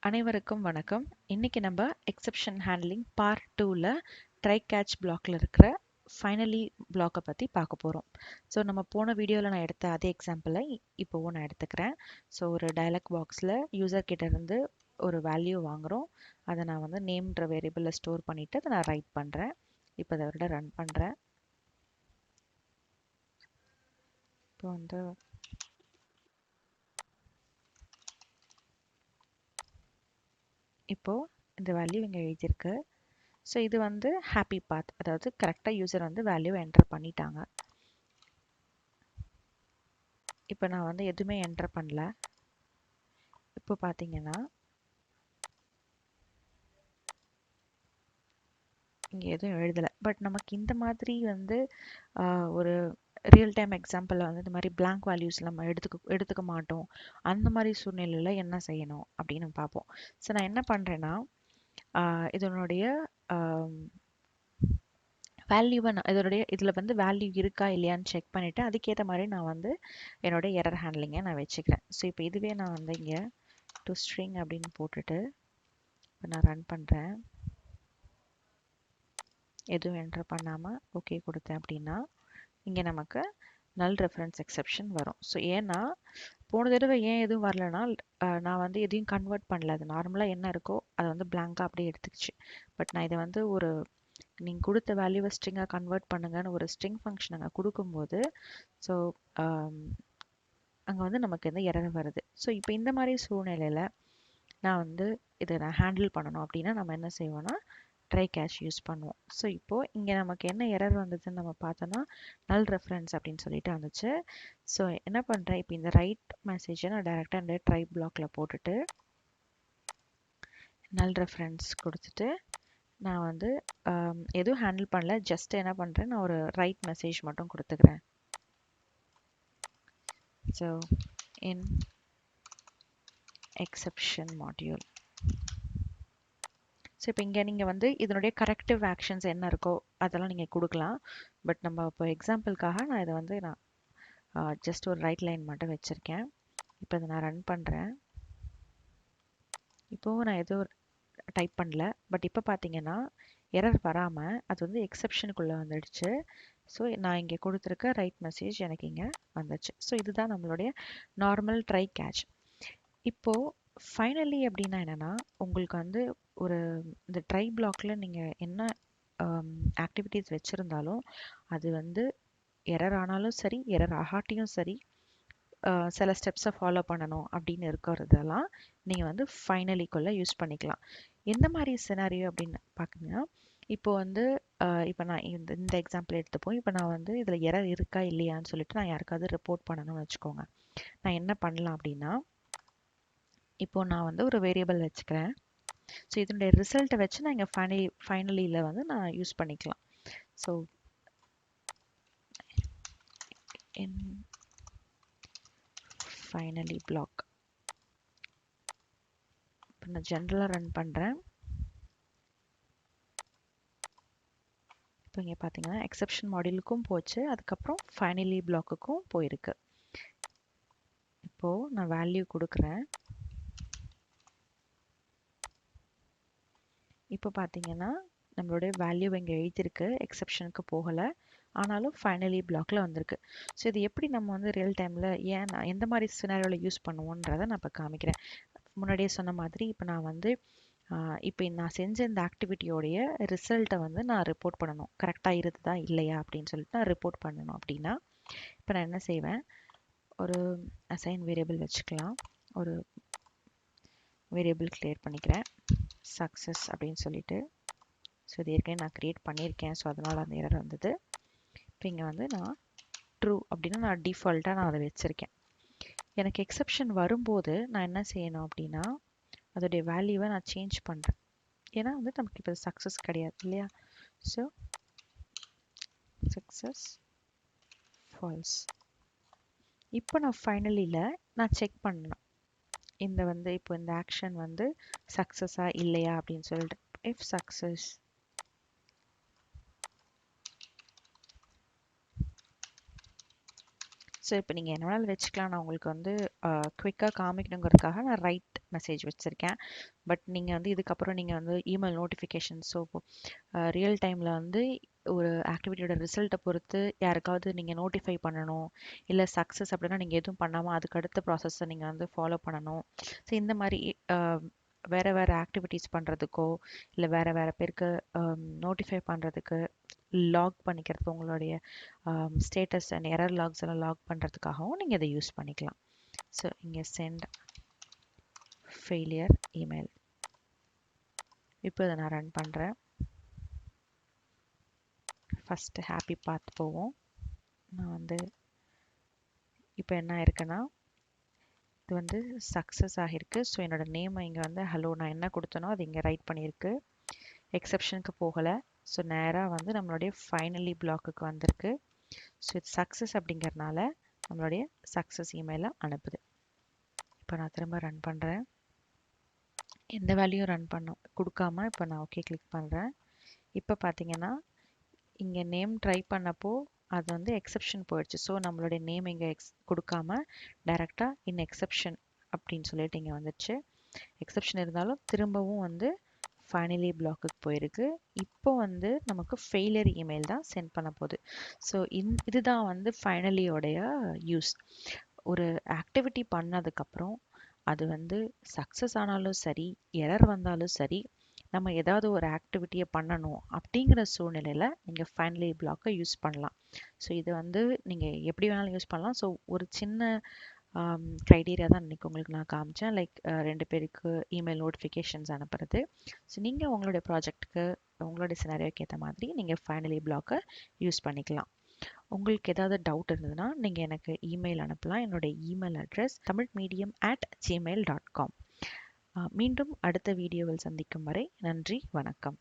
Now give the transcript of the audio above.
அனைவருக்கும் வணக்கம். இன்னைக்கு நம்ம எக்ஸெப்ஷன் ஹேண்ட்லிங் பார்ட் 2ல ட்ரை கேட்ச் பிளாக்ல இருக்கிற ஃபைனலி பிளாக்கை பற்றி பார்க்க போகிறோம். ஸோ நம்ம போன வீடியோவில் நான் எடுத்த அதே எக்ஸாம்பிளை இப்போவும் நான் எடுத்துக்கிறேன். ஸோ ஒரு டயலாக் பாக்ஸில் யூசர் கிட்ட இருந்து ஒரு வேல்யூ வாங்குகிறோம். அதை நான் வந்து நேம்ன்ற வேரியபிளில் ஸ்டோர் பண்ணிவிட்டு அதை நான் ரைட் பண்ணுறேன். இப்போ அதை ரன் பண்ணுறேன். இப்போ வந்து இப்போது இந்த வேல்யூ இங்கே எழுதியிருக்கு. ஸோ இது வந்து ஹாப்பி பாத், அதாவது கரெக்டாக யூசர் வந்து வேல்யூ என்டர் பண்ணிட்டாங்க. இப்போ நான் வந்து எதுவுமே என்டர் பண்ணல. இப்போ பார்த்தீங்கன்னா இங்கே எதுவும் எழுதலை. பட் நமக்கு இந்த மாதிரி வந்து ஒரு ரியல் டைம் எக்ஸாம்பிளில் வந்து இந்த மாதிரி பிளாங்க் வேல்யூஸ் நம்ம எடுத்துக்க மாட்டோம். அந்த மாதிரி சூழ்நிலையில் என்ன செய்யணும் அப்படின்னு நம்ம பார்ப்போம். ஸோ நான் என்ன பண்ணுறேன்னா இதனுடைய வேல்யூவை இதனுடைய இதில் வந்து வேல்யூ இருக்கா இல்லையான்னு செக் பண்ணிவிட்டு அதுக்கேற்ற மாதிரி நான் வந்து என்னோடய எரர் ஹேண்ட்லிங்கை நான் வச்சுக்கிறேன். ஸோ இப்போ இதுவே நான் வந்து இங்கே டு ஸ்ட்ரிங் அப்படின்னு போட்டுட்டு இப்போ நான் ரன் பண்ணுறேன். எதுவும் என்டர் பண்ணாமல் ஓகே கொடுத்தேன் அப்படின்னா இங்கே நமக்கு நல் ரெஃபரன்ஸ் எக்ஸெப்ஷன் வரும். ஸோ ஏன்னா போன தடவை ஏன் எதுவும் வரலனா நான் வந்து எதையும் கன்வெர்ட் பண்ணல. அது நார்மலாக என்ன இருக்கோ அதை வந்து பிளாங்காக அப்படியே எடுத்துக்கிச்சு. பட் நான் இதை வந்து ஒரு நீங்கள் கொடுத்த வேல்யூவை ஸ்ட்ரிங்காக கன்வெர்ட் பண்ணுங்கன்னு ஒரு ஸ்ட்ரிங் ஃபங்க்ஷன் அங்கே கொடுக்கும்போது ஸோ அங்கே வந்து நமக்கு வந்து எரர் வருது. ஸோ இப்போ இந்த மாதிரி சூழ்நிலையில் நான் வந்து இதை நான் ஹேண்டில் பண்ணணும் அப்படின்னா நம்ம என்ன செய்வோம்னா ட்ரை கேட்ச் யூஸ் பண்ணுவோம். ஸோ இப்போது இங்கே நமக்கு என்ன எரர் வந்ததுன்னு நம்ம பார்த்தோன்னா நல் ரெஃபரன்ஸ் அப்படின்னு சொல்லிட்டு வந்துச்சு. ஸோ என்ன பண்ணுறேன், இப்போ இந்த ரைட் மெசேஜை நான் டைரெக்டாக இந்த ட்ரை பிளாக்ல போட்டுட்டு நல் ரெஃபரன்ஸ் கொடுத்துட்டு நான் வந்து எதுவும் ஹேண்டில் பண்ணல. ஜஸ்ட் என்ன பண்ணுறேன், நான் ஒரு ரைட் மெசேஜ் மட்டும் கொடுத்துக்கிறேன். So in exception module. So இப்போ இங்கே நீங்கள் வந்து இதனுடைய கரெக்டிவ் ஆக்ஷன்ஸ் என்ன இருக்கோ அதெல்லாம் நீங்கள் கொடுக்கலாம். பட் நம்ம இப்போ எக்ஸாம்பிளுக்காக நான் இதை வந்து நான் ஜஸ்ட் ஒரு ரைட் லைன் மட்டும் வச்சுருக்கேன். இப்போ இதை நான் ரன் பண்ணுறேன். இப்போவும் நான் எதுவும் டைப் பண்ணல. பட் இப்போ பார்த்தீங்கன்னா எரர் வராமல் அது வந்து எக்ஸெப்ஷனுக்குள்ளே வந்துடுச்சு. ஸோ நான் இங்கே கொடுத்துருக்க ரைட் மெசேஜ் எனக்கு இங்கே வந்துச்சு. ஸோ இதுதான் நம்மளுடைய நார்மல் ட்ரை கேட்ச். இப்போது ஃபைனலி அப்படின்னா என்னென்னா உங்களுக்கு வந்து ஒரு இந்த ட்ரை பிளாக்ல நீங்கள் என்ன ஆக்டிவிட்டீஸ் வச்சுருந்தாலும் அது வந்து எரர் ஆனாலும் சரி எரர் ஆகாட்டியும் சரி சில ஸ்டெப்ஸை ஃபாலோ பண்ணணும் அப்படின்னு இருக்கிறதெல்லாம் நீங்கள் வந்து ஃபைனலிக்குள்ளே யூஸ் பண்ணிக்கலாம். எந்த மாதிரி சினாரியோ அப்படின்னு பார்க்குறீங்கன்னா இப்போ வந்து இப்போ நான் இந்த எக்ஸாம்பிள் எடுத்துப்போம். இப்போ நான் வந்து இதில் எரர் இருக்கா இல்லையான்னு சொல்லிட்டு நான் யாருக்காவது ரிப்போர்ட் பண்ணணும்னு வச்சுக்கோங்க. நான் என்ன பண்ணலாம் அப்படின்னா இப்போ நான் வந்து ஒரு வேரியபிள் வச்சுக்கிறேன். ஸோ இதனுடைய ரிசல்ட்டை வச்சு நான் இங்கே ஃபைனலியில் வந்து நான் யூஸ் பண்ணிக்கலாம். ஸோ இன் ஃபைனலி பிளாக் இப்போ நான் ஜென்ரலாக ரன் பண்ணுறேன். இப்போ இங்கே பார்த்தீங்கன்னா எக்ஸெப்ஷன் மாடியூலுக்கும் போச்சு, அதுக்கப்புறம் ஃபைனலி பிளாக்குக்கும் போயிருக்கு. இப்போது நான் வேல்யூ கொடுக்குறேன். இப்போ பார்த்தீங்கன்னா நம்மளுடைய வேல்யூ இங்கே எழுதியிருக்கு, எக்ஸெப்ஷனுக்கு போகலை, ஆனாலும் ஃபைனலி பிளாக்ல வந்திருக்கு. ஸோ இது எப்படி நம்ம வந்து ரியல் டைமில் ஏன் எந்த மாதிரி சினாரியோவில் யூஸ் பண்ணுவோன்றதை நான் இப்போ காமிக்கிறேன். முன்னாடியே சொன்ன மாதிரி இப்போ நான் வந்து இப்போ நான் செஞ்ச இந்த ஆக்டிவிட்டியோடைய ரிசல்ட்டை வந்து நான் ரிப்போர்ட் பண்ணணும். கரெக்டாக இருந்ததா இல்லையா அப்படின்னு சொல்லிட்டு நான் ரிப்போர்ட் பண்ணணும். அப்படின்னா இப்போ நான் என்ன செய்வேன், ஒரு அசைன் வேரியபிள் வச்சுக்கலாம். ஒரு வேரியபிள் கிரியேட் பண்ணிக்கிறேன், சக்ஸஸ் அப்படின்னு சொல்லிட்டு. ஸோ இது ஏற்கனவே நான் க்ரியேட் பண்ணியிருக்கேன். ஸோ அதனால் அந்த எரர் வந்தது. இப்போ இங்கே வந்து நான் ட்ரூ அப்படின்னு நான் டிஃபால்ட்டாக நான் அதை வச்சுருக்கேன். எனக்கு எக்ஸெப்ஷன் வரும்போது நான் என்ன செய்யணும் அப்படின்னா அதோடைய வேல்யூவை நான் சேஞ்ச் பண்ணுறேன். ஏன்னா வந்து நமக்கு இப்போ சக்ஸஸ் கிடையாது இல்லையா. So success falls. இப்போ நான் ஃபைனலியில் நான் செக் பண்ணணும் இந்த வந்து இப்போ இந்த ஆக்ஷன் வந்து சக்ஸஸாக இல்லையா அப்படின்னு சொல்லிட்டு. இஃப் சக்ஸஸ் ஸோ இப்போ நீங்கள் என்ன வேணாலும் வச்சுக்கலாம். நான் உங்களுக்கு வந்து குயிக்காக காமிக்கணுங்கிறதுக்காக நான் ரைட் மெசேஜ் வச்சுருக்கேன். பட் நீங்கள் வந்து இதுக்கப்புறம் நீங்கள் வந்து இமெயில் நோட்டிஃபிகேஷன் ஸோ ரியல் டைமில் வந்து ஒரு ஆக்டிவிட்டியோட ரிசல்ட்டை பொறுத்து யாருக்காவது நீங்கள் நோட்டிஃபை பண்ணணும், இல்லை சக்ஸஸ் அப்படின்னா நீங்கள் எதுவும் பண்ணாமல் அதுக்கு அடுத்த ப்ராசஸை நீங்கள் வந்து ஃபாலோ பண்ணணும். ஸோ இந்த மாதிரி வேறு வேறு ஆக்டிவிட்டீஸ் பண்ணுறதுக்கோ இல்லை வேறு வேறு பேருக்கு நோட்டிஃபை பண்ணுறதுக்கு, லாக் பண்ணிக்கிறது, உங்களுடைய ஸ்டேட்டஸ் அண்ட் எரர் லாக்ஸ் எல்லாம் லாக் பண்ணுறதுக்காகவும் நீங்கள் இதை யூஸ் பண்ணிக்கலாம். ஸோ இங்கே சென்ட் ஃபெயிலியர் இமெயில். இப்போ இதை நான் ரன் பண்ணுறேன். ஃபஸ்ட்டு ஹாப்பி பாத் போவோம். நான் வந்து இப்போ என்ன இருக்குன்னா இது வந்து சக்ஸஸ் ஆகிருக்கு. ஸோ என்னோட நேம் இங்கே வந்து ஹலோ நான் என்ன கொடுத்தனோ அது இங்கே ரைட் பண்ணியிருக்கு. எக்ஸப்ஷனுக்கு போகலை. ஸோ நேராக வந்து நம்மளுடைய ஃபைனலி பிளாக்குக்கு வந்திருக்கு. ஸோ இது சக்ஸஸ் அப்படிங்கிறதுனால நம்மளுடைய சக்ஸஸ் இமெயிலை அனுப்புது. இப்போ நான் திரும்ப ரன் பண்ணுறேன். எந்த வேல்யூயும் ரன் கொடுக்காம இப்போ நான் ஓகே கிளிக் பண்ணுறேன். இப்போ பார்த்தீங்கன்னா இங்கே நேம் ட்ரை பண்ணப்போ அது வந்து எக்ஸப்ஷன் போயிடுச்சு. ஸோ நம்மளுடைய நேம் இங்கே கொடுக்காம டைரெக்டாக இன் எக்ஸப்ஷன் அப்படின்னு சொல்லிட்டு இங்கே வந்துடுச்சு. எக்ஸப்ஷன் இருந்தாலும் திரும்பவும் வந்து ஃபைனலி பிளாக்குக்கு போயிருக்கு. இப்போ வந்து நமக்கு ஃபெயிலியர் இமெயில் தான் சென்ட் பண்ண போகுது. ஸோ இதுதான் வந்து ஃபைனலியோடைய யூஸ். ஒரு ஆக்டிவிட்டி பண்ணதுக்கப்புறம் அது வந்து சக்ஸஸ் ஆனாலும் சரி, எரர் வந்தாலும் சரி, நம்ம ஏதாவது ஒரு ஆக்டிவிட்டியை பண்ணணும் அப்படிங்கிற சூழ்நிலையில் நீங்கள் ஃபைனலி பிளாக்கை யூஸ் பண்ணலாம். ஸோ இது வந்து நீங்கள் எப்படி வேணாலும் யூஸ் பண்ணலாம். ஸோ ஒரு சின்ன க்ரைட்டீரியா தான் இன்றைக்கி உங்களுக்கு நான் காமிச்சேன். லைக் 2 பேருக்கு இமெயில் நோட்டிஃபிகேஷன்ஸ் அனுப்புறது. ஸோ நீங்கள் உங்களுடைய ப்ராஜெக்ட்டுக்கு உங்களுடைய சினாரியோக்கு ஏற்ற மாதிரி நீங்கள் ஃபைனலி பிளாக்கை யூஸ் பண்ணிக்கலாம். உங்களுக்கு ஏதாவது டவுட் இருந்ததுன்னா நீங்கள் எனக்கு இமெயில் அனுப்பலாம். என்னுடைய இமெயில் அட்ரஸ் tamilmedium@gmail.com. மீண்டும் அடுத்த வீடியோவில் சந்திக்கும் வரை நன்றி, வணக்கம்.